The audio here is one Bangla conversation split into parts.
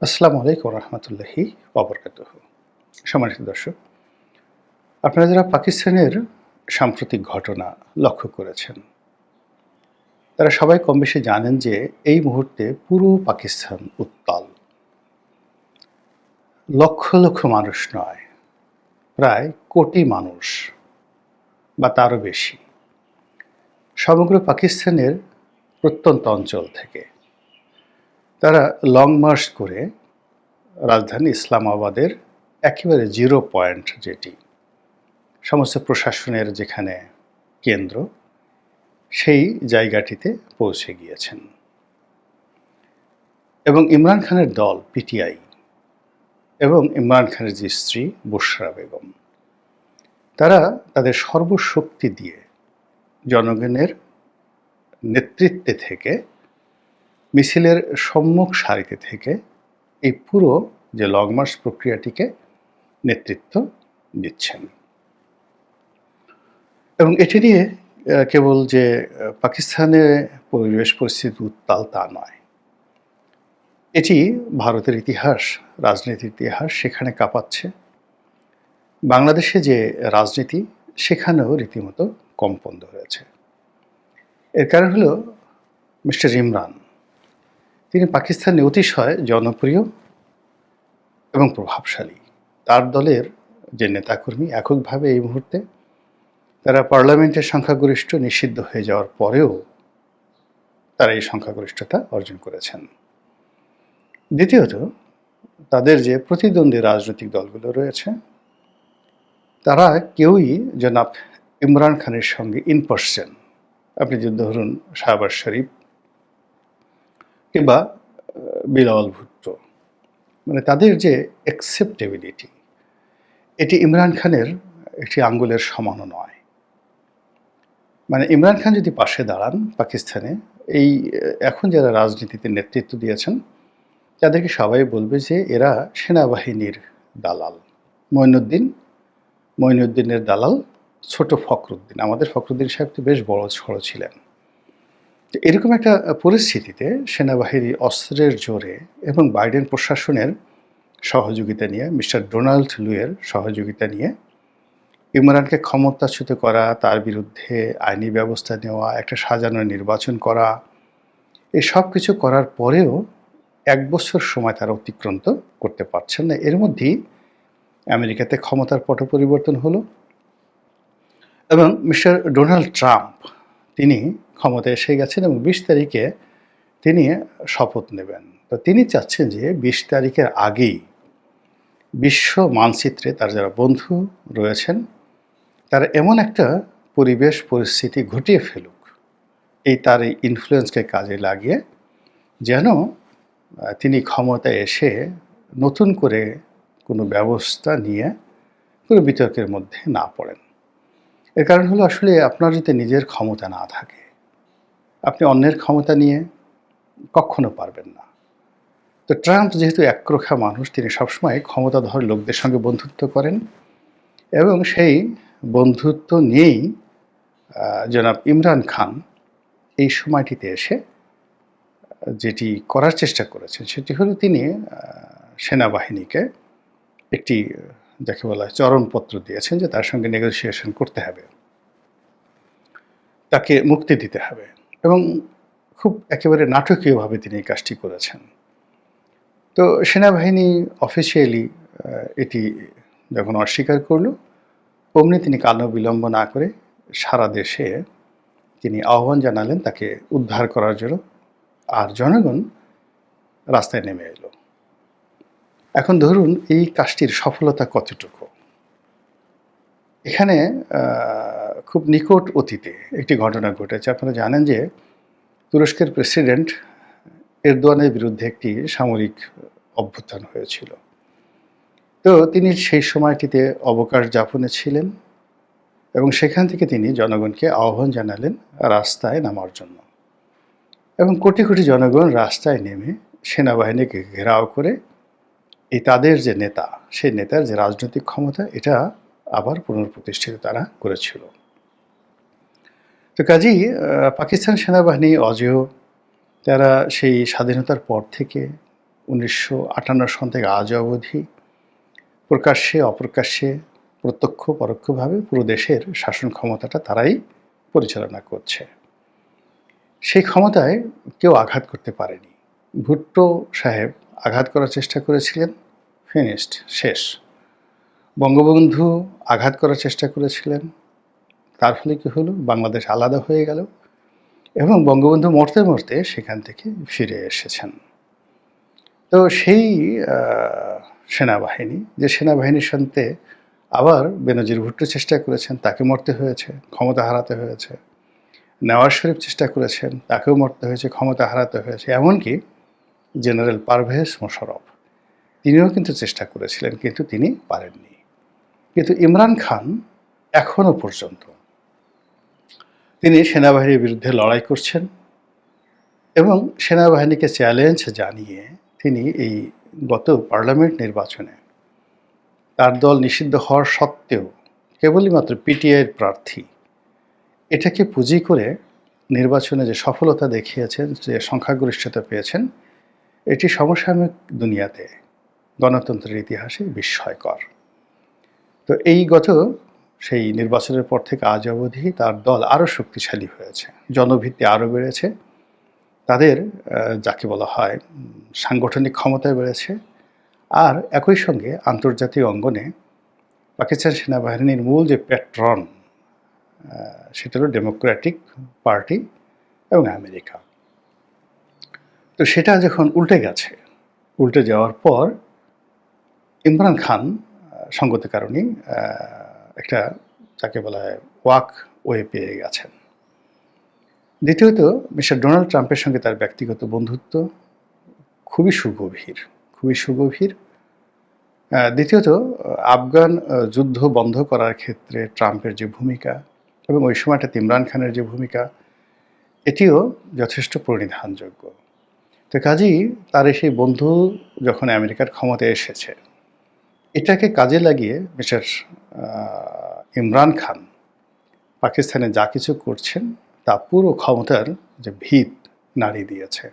আসসালামু আলাইকুম রহমতুল্লাহি ওবরকাতুহ। সম্মানিত দর্শক, আপনারা যারা পাকিস্তানের সাম্প্রতিক ঘটনা লক্ষ্য করেছেন, তারা সবাই কমবেশি জানেন যে এই মুহূর্তে পুরো পাকিস্তান উত্তাল। লক্ষ লক্ষ মানুষ নয়, প্রায় কোটি মানুষ বা তারও বেশি সমগ্র পাকিস্তানের প্রত্যন্ত অঞ্চল থেকে তারা লং মার্চ করে রাজধানী ইসলামাবাদের একেবারে জিরো পয়েন্ট, যেটি সমস্ত প্রশাসনের যেখানে কেন্দ্র, সেই জায়গাটিতে পৌঁছে গিয়েছেন। এবং ইমরান খানের দল পিটিআই এবং ইমরান খানের যে স্ত্রী বুশরা বেগম, তারা তাদের সর্বশক্তি দিয়ে জনগণের নেতৃত্বে থেকে, মিছিলের সম্মুখ সারিতে থেকে এই পুরো যে লং মার্চ প্রক্রিয়াটিকে নেতৃত্ব দিচ্ছেন। এবং এটি নিয়ে কেবল যে পাকিস্তানের পরিবেশ পরিস্থিতি উত্তাল তা নয়, এটি ভারতের ইতিহাস, রাজনীতির ইতিহাস সেখানে কাঁপাচ্ছে। বাংলাদেশে যে রাজনীতি, সেখানেও রীতিমতো কম্পন ধরেছে। এর কারণ হলো মিস্টার ইমরান, তিনি পাকিস্তানে অতিশয় জনপ্রিয় এবং প্রভাবশালী। তার দলের যে নেতাকর্মী এককভাবে এই মুহূর্তে তারা পার্লামেন্টের সংখ্যাগরিষ্ঠ নিষিদ্ধ হয়ে যাওয়ার পরেও তারা এই সংখ্যাগরিষ্ঠতা অর্জন করেছেন। দ্বিতীয়ত, তাদের যে প্রতিদ্বন্দ্বী রাজনৈতিক দলগুলো রয়েছে, তারা কেউই জনাব ইমরান খানের সঙ্গে ইন পার্সন, আপনি যদি ধরুন শাহবাজ শরীফ কিংবা বিলাওয়াল ভুট্টো, মানে তাদের যে অ্যাকসেপ্টেবিলিটি, এটি ইমরান খানের একটি আঙ্গুলের সমানও নয়। মানে ইমরান খান যদি পাশে দাঁড়ান পাকিস্তানে, এই এখন যারা রাজনীতিতে নেতৃত্ব দিয়েছেন, তাদেরকে সবাই বলবে যে এরা সেনাবাহিনীর দালাল। মঈনুদ্দিনের দালাল ছোট ফখরুদ্দিন। আমাদের ফখরুদ্দিন সাহেব তো বেশ বড় সড়ো ছিলেন। তো এরকম একটা পরিস্থিতিতে সেনাবাহিনী অস্ত্রের জোরে এবং বাইডেন প্রশাসনের সহযোগিতা নিয়ে, মিস্টার ডোনাল্ড লুয়ের সহযোগিতা নিয়ে ইমরানকে ক্ষমতাচ্যুত করা, তার বিরুদ্ধে আইনি ব্যবস্থা নেওয়া, একটা সাজানো নির্বাচন করা, এই সব কিছু করার পরেও ১ বছর সময় তারা অতিক্রান্ত করতে পারছেন না। এর মধ্যেই আমেরিকাতে ক্ষমতার পট পরিবর্তন হলো এবং মিস্টার ডোনাল্ড ট্রাম্প, তিনি ক্ষমতায় এসে গেছেন এবং ২০ তারিখে তিনি শপথ নেবেন। তো তিনি চাচ্ছেন যে ২০ তারিখের আগেই বিশ্ব মানচিত্রে তার যারা বন্ধু রয়েছেন, তারা এমন একটা পরিবেশ পরিস্থিতি ঘটিয়ে ফেলুক, তার এই ইনফ্লুয়েন্সকে কাজে লাগিয়ে, যেন তিনি ক্ষমতায় এসে নতুন করে কোনো ব্যবস্থা নিয়ে কোনো বিতর্কের মধ্যে না পড়েন। এর কারণ হলো, আসলে আপনার যদি নিজের ক্ষমতা না থাকে, আপনি অন্যের ক্ষমতা নিয়ে কখনো পারবেন না। তো ট্রাম্প যেহেতু একরোখা মানুষ, তিনি সবসময় ক্ষমতাধর লোকদের সঙ্গে বন্ধুত্ব করেন এবং সেই বন্ধুত্ব নিয়েই জনাব ইমরান খান এই সময়টিতে এসে যেটি করার চেষ্টা করেছেন, সেটি হলো তিনি সেনাবাহিনীকে একটি, যাকে বলা হয়, চরমপত্র দিয়েছেন যে তার সঙ্গে নেগোসিয়েশন করতে হবে, তাকে মুক্তি দিতে হবে। এবং খুব একেবারে নাটকীয়ভাবে তিনি এই কাজটি করেছেন। তো সেনাবাহিনী অফিসিয়ালি এটি যখন অস্বীকার করল, অমনি তিনি কালো বিলম্ব না করে সারা দেশে তিনি আহ্বান জানালেন তাকে উদ্ধার করার জন্য, আর জনগণ রাস্তায় নেমে এলো। এখন ধরুন এই কাজটির সফলতা কতটুকু। এখানে খুব নিকট অতীতে একটি ঘটনা ঘটেছে। আপনারা জানেন যে তুরস্কের প্রেসিডেন্ট এরদোয়ানের বিরুদ্ধে একটি সামরিক অভ্যুত্থান হয়েছিল। তো তিনি সেই সময়টিতে অবকাশ যাপনে ছিলেন এবং সেখান থেকে তিনি জনগণকে আহ্বান জানালেন রাস্তায় নামার জন্য। এবং কোটি কোটি জনগণ রাস্তায় নেমে সেনাবাহিনীকে ঘেরাও করে তাদের যে নেতা, সেই নেতার যে রাজনৈতিক ক্ষমতা, এটা আবার পুনঃপ্রতিষ্ঠিত তারা করেছিল। তো কাজেই পাকিস্তান সেনাবাহিনী অজেয়, তারা সেই স্বাধীনতার পর থেকে 1958 সন থেকে আজ অবধি প্রকাশ্যে অপ্রকাশ্যে প্রত্যক্ষ পরোক্ষভাবে পুরো দেশের শাসন ক্ষমতাটা তারাই পরিচালনা করছে। সেই ক্ষমতায় কেউ আঘাত করতে পারেনি। ভুট্টো সাহেব আঘাত করার চেষ্টা করেছিলেন, ফিনিশড, শেষ। বঙ্গবন্ধু আঘাত করার চেষ্টা করেছিলেন, তার ফলে কী হলো, বাংলাদেশ আলাদা হয়ে গেল এবং বঙ্গবন্ধু মরতে মরতে সেখান থেকে ফিরে এসেছেন। তো সেই সেনাবাহিনী, যে সেনাবাহিনীর সাথে আবার বেনজির ভুট্টো চেষ্টা করেছেন, তাকে মরতে হয়েছে, ক্ষমতা হারাতে হয়েছে। নওয়াজ শরীফ চেষ্টা করেছেন, তাকেও মরতে হয়েছে, ক্ষমতা হারাতে হয়েছে। এমনকি জেনারেল পারভেজ মোশাররফ, তিনিও কিন্তু চেষ্টা করেছিলেন, কিন্তু তিনি পারেননি। কিন্তু ইমরান খান এখনো পর্যন্ত তিনি সেনাবাহিনীর বিরুদ্ধে লড়াই করছেন এবং সেনাবাহিনীকে চ্যালেঞ্জ জানিয়ে তিনি এই গত পার্লামেন্ট নির্বাচনে তার দল নিষিদ্ধ হওয়ার সত্ত্বেও কেবলই মাত্র পিটিআইয়ের প্রার্থী, এটাকে পুঁজি করে নির্বাচনে যে সফলতা দেখিয়েছেন, যে সংখ্যাগরিষ্ঠতা পেয়েছেন, এটি সমসাময়িক দুনিয়াতে গণতন্ত্রের ইতিহাসে বিস্ময়কর। তো এই গত সেই নির্বাচনের পর থেকে আজ অবধি তার দল আরও শক্তিশালী হয়েছে, জনভিত্তি আরও বেড়েছে, তাদের যাকে বলা হয় সাংগঠনিক ক্ষমতায় বেড়েছে। আর একই সঙ্গে আন্তর্জাতিক অঙ্গনে পাকিস্তান সেনাবাহিনীর মূল যে প্যাট্রন, সেটা হলো ডেমোক্রেটিক পার্টি এবং আমেরিকা। তো সেটা যখন উল্টে গেছে, উল্টে যাওয়ার পর ইমরান খান সঙ্গত কারণেই একটা যাকে বলা হয় ওয়াক ওয়ে পেয়ে গেছেন। দ্বিতীয়ত, মিস্টার ডোনাল্ড ট্রাম্পের সঙ্গে তার ব্যক্তিগত বন্ধুত্ব খুবই সুগভীর, খুবই সুগভীর। দ্বিতীয়ত, আফগান যুদ্ধ বন্ধ করার ক্ষেত্রে ট্রাম্পের যে ভূমিকা এবং ওই সময়টাতে ইমরান খানের যে ভূমিকা, এটিও যথেষ্ট পরিধানযোগ্য। তো কাজেই তার সেই বন্ধু যখন আমেরিকার ক্ষমতায় এসেছে, এটাকে কাজে লাগিয়ে মিস্টার ইমরান খান পাকিস্তানে যা কিছু করছেন তা পুরো ক্ষমতার যে ভিত নাড়িয়ে দিয়েছে।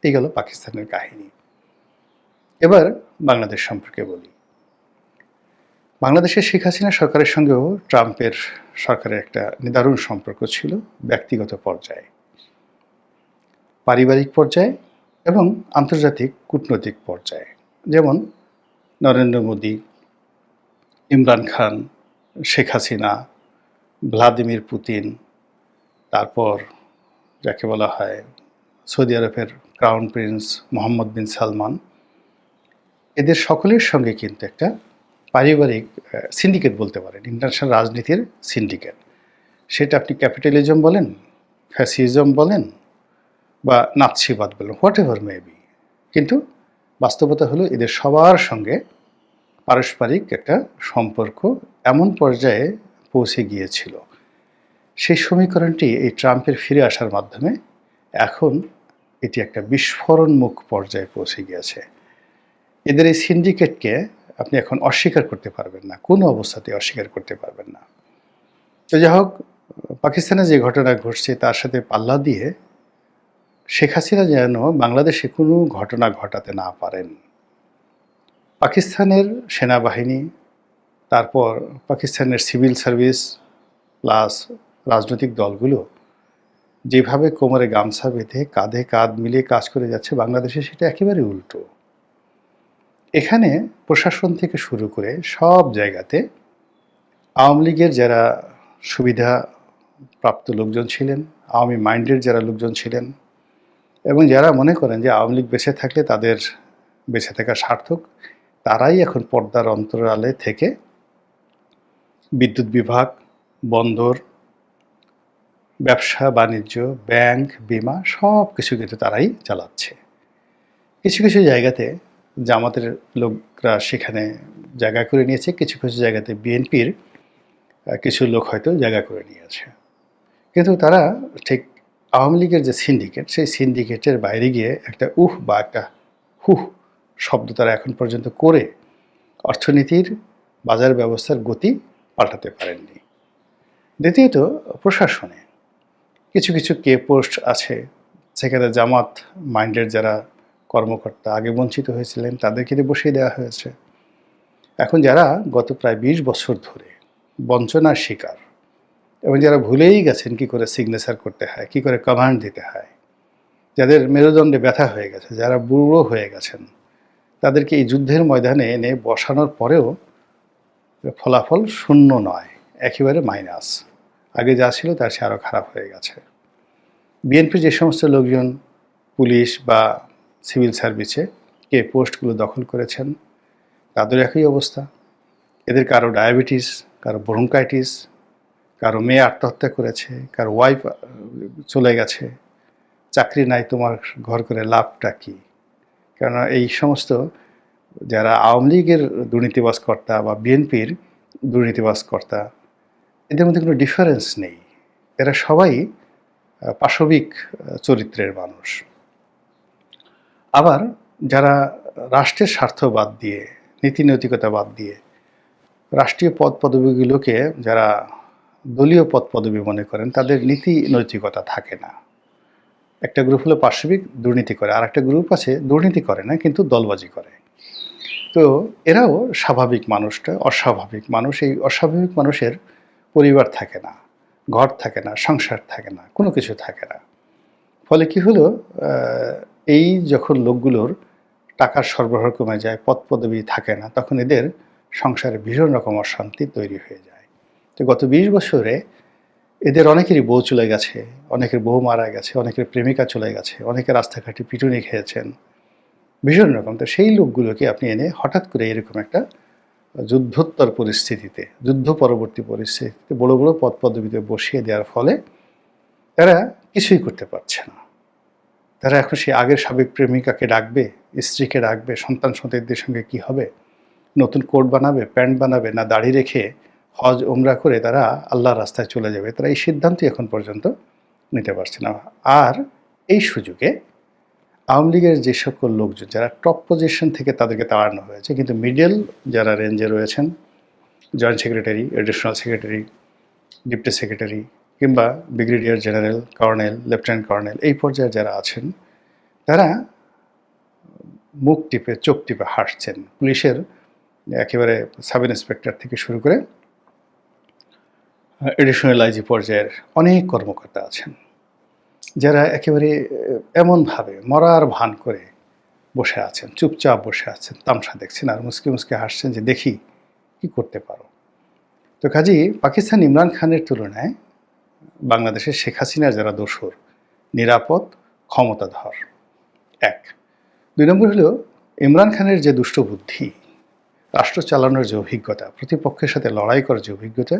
এই গেল পাকিস্তানের কাহিনী। এবার বাংলাদেশ সম্পর্কে বলি। বাংলাদেশের শেখ হাসিনা সরকারের সঙ্গেও ট্রাম্পের সরকারের একটা নিদারুণ সম্পর্ক ছিল, ব্যক্তিগত পর্যায়ে, পারিবারিক পর্যায়ে এবং আন্তর্জাতিক কূটনৈতিক পর্যায়ে। যেমন নরেন্দ্র মোদী, ইমরান খান, শেখ হাসিনা, ভ্লাদিমির পুতিন, তারপর যাকে বলা হয় সৌদি আরবের ক্রাউন প্রিন্স মোহাম্মদ বিন সালমান, এদের সকলের সঙ্গে কিন্তু একটা পারিবারিক সিন্ডিকেট বলতে পারেন, ইন্টারন্যাশনাল রাজনীতির সিন্ডিকেট। সেটা আপনি ক্যাপিটালিজম বলেন, ফ্যাসিজম বলেন বা নাৎসিবাদ বলেন, হোয়াট এভার মে বি, কিন্তু বাস্তবতা হলো এদের সবার সঙ্গে পারস্পরিক একটা সম্পর্ক এমন পর্যায়ে পৌঁছে গিয়েছিল। সেই সমীকরণটি এই ট্রাম্পের ফিরে আসার মাধ্যমে এখন এটি একটা বিস্ফোরণমুখ পর্যায়ে পৌঁছে গিয়েছে। এদের এই সিন্ডিকেটকে আপনি এখন অস্বীকার করতে পারবেন না, কোনো অবস্থাতেই অস্বীকার করতে পারবেন না। তো যাই হোক, পাকিস্তানে যে ঘটনা ঘটছে তার সাথে পাল্লা দিয়ে শেখ হাসিনা যেন বাংলাদেশে কোনো ঘটনা ঘটাতে না পারেন। পাকিস্তানের সেনাবাহিনী, তারপর পাকিস্তানের সিভিল সার্ভিস প্লাস রাজনৈতিক দলগুলো যেভাবে কোমরে গামছা বেঁধে কাঁধে কাঁধ মিলিয়ে কাজ করে যাচ্ছে, বাংলাদেশে সেটা একেবারে উল্টো। এখানে প্রশাসন থেকে শুরু করে সব জায়গাতে আওয়ামী লীগের যারা সুবিধাপ্রাপ্ত লোকজন ছিলেন, আওয়ামী মাইন্ডের যারা লোকজন ছিলেন এবং যারা মনে করেন যে আওয়ামী লীগ বেঁচে থাকলে তাদের বেঁচে থাকা সার্থক, তারাই এখন পর্দার অন্তরালে থেকে বিদ্যুৎ বিভাগ, বন্দর, ব্যবসা বাণিজ্য, ব্যাংক, বিমা সব কিছু কিন্তু তারাই চালাচ্ছে। কিছু কিছু জায়গাতে জামাতের লোকরা সেখানে জায়গা করে নিয়েছে, কিছু কিছু জায়গাতে বিএনপির কিছু লোক হয়তো জায়গা করে নিয়েছে, কিন্তু তারা ঠিক আওয়ামী লীগের যে সিন্ডিকেট, সেই সিন্ডিকেটের বাইরে গিয়ে একটা উহ বা একটা হুহ শব্দ তারা এখন পর্যন্ত করে অর্থনীতির বাজার ব্যবস্থার গতি পাল্টাতে পারেননি। দ্বিতীয়ত, প্রশাসনে কিছু কিছু কে পোস্ট আছে, সেখানে জামাত মাইন্ডের যারা কর্মকর্তা আগে বঞ্চিত হয়েছিলেন, তাদেরকে দিয়ে বসিয়ে দেওয়া হয়েছে। এখন যারা গত প্রায় ২০ বছর ধরে বঞ্চনার শিকার এবং যারা ভুলেই গেছেন কী করে সিগনেচার করতে হয়, কী করে কমান্ড দিতে হয়, যাদের মেরুদণ্ডে ব্যথা হয়ে গেছে, যারা বুড়ো হয়ে গেছেন, তাদেরকে এই যুদ্ধের ময়দানে এনে বসানোর পরেও ফলাফল শূন্য নয়, একেবারে মাইনাস। আগে যা ছিল তার চেয়ে আরও খারাপ হয়ে গেছে। বিএনপির যে সমস্ত লোকজন পুলিশ বা সিভিল সার্ভিসে কে পোস্টগুলো দখল করেছেন, তাদের একই অবস্থা। এদের কারো ডায়াবেটিস, কারো ব্রঙ্কাইটিস, কারো মেয়ে আত্মহত্যা করেছে, কারো ওয়াইফ চলে গেছে, চাকরি নাই, তোমার ঘর করে লাভটা কী? কেননা এই সমস্ত যারা আওয়ামী লীগের দুর্নীতিবাজ কর্তা বা বিএনপির দুর্নীতিবাজ কর্তা, এদের মধ্যে কোনো ডিফারেন্স নেই। এরা সবাই পাশবিক চরিত্রের মানুষ। আবার যারা রাষ্ট্রের স্বার্থ বাদ দিয়ে, নীতি নৈতিকতা বাদ দিয়ে রাষ্ট্রীয় পদ পদবীগুলোকে যারা দলীয় পদ পদবী মনে করেন, তাদের নীতি নৈতিকতা থাকে না। একটা গ্রুপ হলো পাশবিক, দুর্নীতি করে, আর একটা গ্রুপ আছে দুর্নীতি করে না কিন্তু দলবাজি করে। তো এরাও স্বাভাবিক মানুষটা অস্বাভাবিক মানুষ। এই অস্বাভাবিক মানুষের পরিবার থাকে না, ঘর থাকে না, সংসার থাকে না, কোনো কিছু থাকে না। ফলে কি হলো, এই যখন লোকগুলোর টাকার সরবরাহ কমে যায়, পদ পদবী থাকে না, তখন এদের সংসারে ভীষণ রকম অশান্তি তৈরি হয়ে যায়। তো গত ২০ বছরে এদের অনেকেরই বউ চলে গেছে, অনেকের বউ মারা গেছে, অনেকের প্রেমিকা চলে গেছে, অনেকে রাস্তাঘাটে পিটুনি খেয়েছেন, ভীষণ রকম। তো সেই লোকগুলোকে আপনি এনে হঠাৎ করে এরকম একটা যুদ্ধোত্তর পরিস্থিতিতে, যুদ্ধ পরবর্তী পরিস্থিতিতে বড় বড় পদ পদবীতে বসিয়ে দেওয়ার ফলে তারা কিছুই করতে পারছে না। তারা এখন সেই আগের সাবেক প্রেমিকাকে ডাকবে, স্ত্রীকে ডাকবে, সন্তান সন্ততিদের সঙ্গে কি হবে, নতুন কোট বানাবে, প্যান্ট বানাবে, না দাড়ি রেখে হজ উমরা করে তারা আল্লাহর রাস্তায় চলে যাবে, তারা এই সিদ্ধান্তই এখন পর্যন্ত নিতে পারছে না। আর এই সুযোগে আওয়ামী লীগের যে সকল লোকজন যারা টপ পজিশন থেকে তাদেরকে তাড়ানো হয়েছে, কিন্তু মিডল যারা রেঞ্জে রয়েছেন, joint secretary, additional secretary, deputy secretary কিংবা brigadier general, colonel, lieutenant colonel, এই পর্যায়ে যারা আছেন, তারা মুখ টিপে চোখ টিপে হাসছেন। পুলিশের একেবারে সাব ইন্সপেক্টর থেকে শুরু করে এডিশনাল আইজি পর্যায়ের অনেক কর্মকর্তা আছেন, যারা একেবারে এমনভাবে মরার ভান করে বসে আছেন, চুপচাপ বসে আছেন, তামসা দেখছেন আর মুসকে মুসকে হাসছেন যে দেখি কি করতে পারো। তো কাজেই পাকিস্তান ইমরান খানের তুলনায় বাংলাদেশের শেখ হাসিনার যারা দোসর, নিরাপদ, ক্ষমতাধর, এক। ২ নম্বর হলো ইমরান খানের যে দুষ্ট বুদ্ধি, রাষ্ট্র চালানোর যে অভিজ্ঞতা, প্রতিপক্ষের সাথে লড়াই করার যে অভিজ্ঞতা,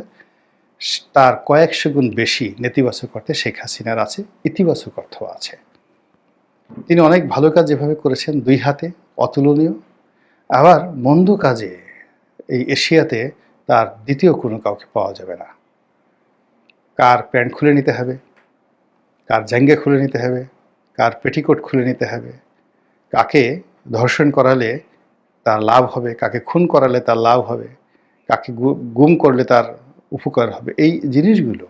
তার কয়েকশো গুণ বেশি নেতিবাচক অর্থে শেখ হাসিনার আছে, ইতিবাচক অর্থও আছে। তিনি অনেক ভালো কাজ যেভাবে করেছেন, ২ হাতে অতুলনীয়। আবার মন্দ কাজে এই এশিয়াতে তার দ্বিতীয় কোনো কাউকে পাওয়া যাবে না। কার প্যান্ট খুলে নিতে হবে, কার জাঙ্গে খুলে নিতে হবে, কার পেটিকোট খুলে নিতে হবে, কাকে ধর্ষণ করালে তার লাভ হবে, কাকে খুন করালে তার লাভ হবে, কাকে গুম করলে তার উপকার হবে, এই জিনিসগুলো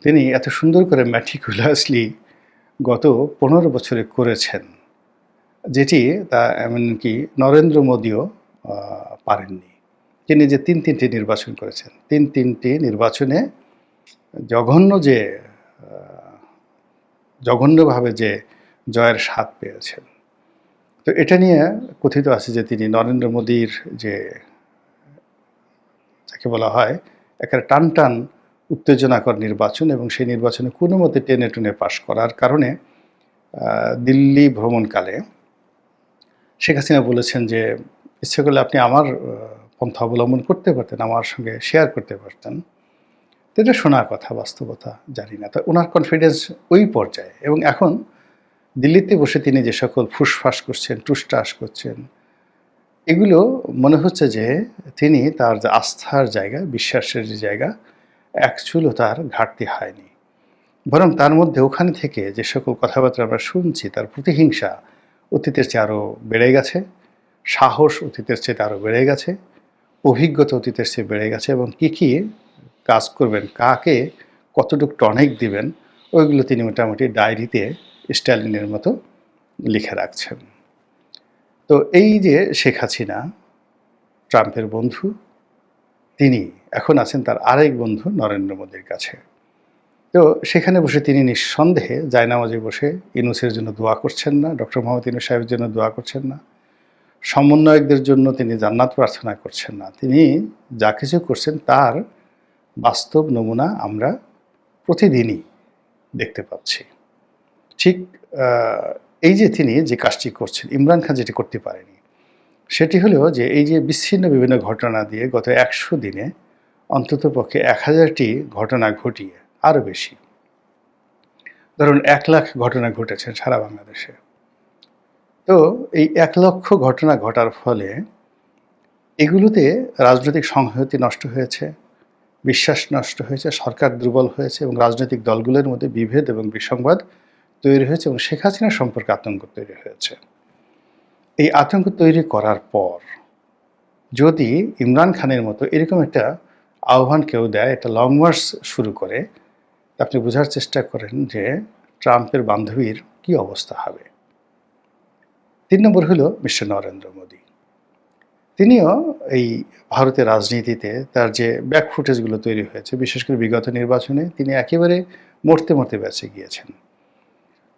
তিনি এত সুন্দর করে ম্যাটিকুলাসলি গত ১৫ বছরে করেছেন, যেটি তা এমনকি নরেন্দ্র মোদীও পারেননি। তিনি যে ৩টি নির্বাচন করেছেন, ৩টি নির্বাচনে জঘন্যভাবে যে জয়ের স্বাদ পেয়েছেন। তো এটা নিয়ে কথিত আছে যে তিনি নরেন্দ্র মোদীর যে যাকে বলা হয় একটা টান টান উত্তেজনাকর নির্বাচন, এবং সেই নির্বাচনে কোনো মতে টেনে টুনে পাশ করার কারণে দিল্লি ভ্রমণকালে শেখ হাসিনা বলেছেন যে ইচ্ছে করলে আপনি আমার পন্থা অবলম্বন করতে পারতেন, আমার সঙ্গে শেয়ার করতে পারতেন। তো এটা শোনার কথা, বাস্তবতা জানি না। তো ওনার কনফিডেন্স ওই পর্যায়ে, এবং এখন দিল্লিতে বসে তিনি যে সকল ফুসফাস করছেন, টুসটাস করছেন, এগুলো মনে হচ্ছে যে তিনি তার যে আস্থার জায়গা, বিশ্বাসের যে জায়গা, এক চুলও তার ঘাটতি হয়নি। বরং তার মধ্যে ওখানে থেকে যে সকল কথাবার্তা আমরা শুনছি, তার প্রতিহিংসা অতীতের চেয়ে আরও বেড়ে গেছে, সাহস অতীতের চেয়ে আরও বেড়ে গেছে, অভিজ্ঞতা অতীতের চেয়ে বেড়ে গেছে, এবং কী কী কাজ করবেন, কাকে কতটুকু টনিক দিবেন, ওইগুলো তিনি মোটামুটি ডায়েরিতে স্ট্যালিনের মতো লিখে রাখছেন। তো এই যে শেখ হাসিনা, ট্রাম্পের বন্ধু, তিনি এখন আছেন তার আরেক বন্ধু নরেন্দ্র মোদীর কাছে। তো সেখানে বসে তিনি নিঃসন্দেহে জায়নামাজে বসে ইউনূসের জন্য দোয়া করছেন না, ডক্টর মোহাম্মদ ইউনূস সাহেবের জন্য দোয়া করছেন না, সমন্বয়কদের জন্য তিনি জান্নাত প্রার্থনা করছেন না। তিনি যা কিছু করছেন তার বাস্তব নমুনা আমরা প্রতিদিনই দেখতে পাচ্ছি। ঠিক এই যে তিনি যে কাজটি করছেন, ইমরান খান যেটি করতে পারেনি, সেটি হলো যে এই যে বিচ্ছিন্ন বিভিন্ন ঘটনা দিয়ে গত ১০০ দিনে অন্ততপক্ষে ১,০০০টি ঘটনা ঘটিয়ে, আরও বেশি, ধরুন ১,০০,০০০ ঘটনা ঘটেছেন সারা বাংলাদেশে। তো এই ১,০০,০০০ ঘটনা ঘটার ফলে এগুলোতে রাজনৈতিক সংহতি নষ্ট হয়েছে, বিশ্বাস নষ্ট হয়েছে, সরকার দুর্বল হয়েছে এবং রাজনৈতিক দলগুলোর মধ্যে বিভেদ এবং বিসংবাদ তৈরি হয়েছে এবং শেখ হাসিনা সম্পর্কে আতঙ্ক তৈরি হয়েছে। এই আতঙ্ক তৈরি করার পর যদি ইমরান খানের মতো এরকম একটা আহ্বান কেউ দেয়, একটা লং মার্চ শুরু করে, আপনি বোঝার চেষ্টা করেন যে ট্রাম্পের বান্ধবীর কি অবস্থা হবে। ৩ নম্বর হলো মিস্টার নরেন্দ্র মোদী। তিনিও এই ভারতের রাজনীতিতে তার যে ব্যাক ফুটেজগুলো তৈরি হয়েছে, বিশেষ করে বিগত নির্বাচনে তিনি একেবারে মরতে মরতে বেঁচে গিয়েছেন।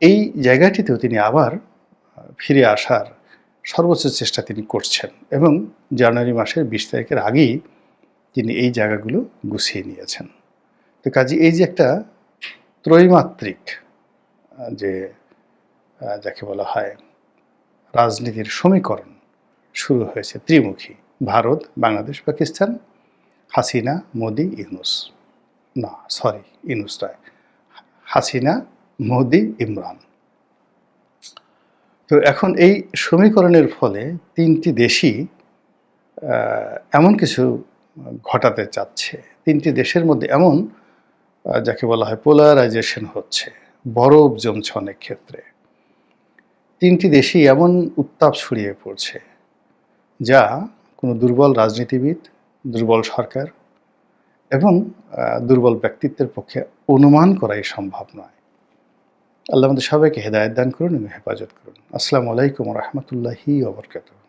এই জায়গাটিতেও তিনি আবার ফিরে আসার সর্বোচ্চ চেষ্টা তিনি করছেন এবং জানুয়ারি মাসের ২০ তারিখের আগেই তিনি এই জায়গাগুলো গুছিয়ে নিয়েছেন। তো কাজে এই যে একটা ত্রৈমাত্রিক যে যাকে বলা হয় রাজনীতির সমীকরণ শুরু হয়েছে, ত্রিমুখী, ভারত, বাংলাদেশ, পাকিস্তান, হাসিনা, মোদি, ইউনূস, না সরি ইউনূস নয়, হাসিনা, মোদি, ইমরান। তো এখন এই সমীকরণের ফলে ৩টি দেশই এমন কিছু ঘটাতে চাচ্ছে, ৩টি দেশের মধ্যে এমন যাকে বলা হয় পোলারাইজেশন হচ্ছে, বরফ জমছে অনেক ক্ষেত্রে। ৩টি দেশই এমন উত্তাপ ছড়িয়ে পড়ছে যা কোনো দুর্বল রাজনীতিবিদ, দুর্বল সরকার এবং দুর্বল ব্যক্তিত্বের পক্ষে অনুমান করাই সম্ভব নয়। আল্লাহ আমাদের সবাইকে হেদায়েত দান করুন এবং হেফাজত করুন। আসসালামু আলাইকুম ওয়া রাহমাতুল্লাহি ওয়া বারাকাতুহু।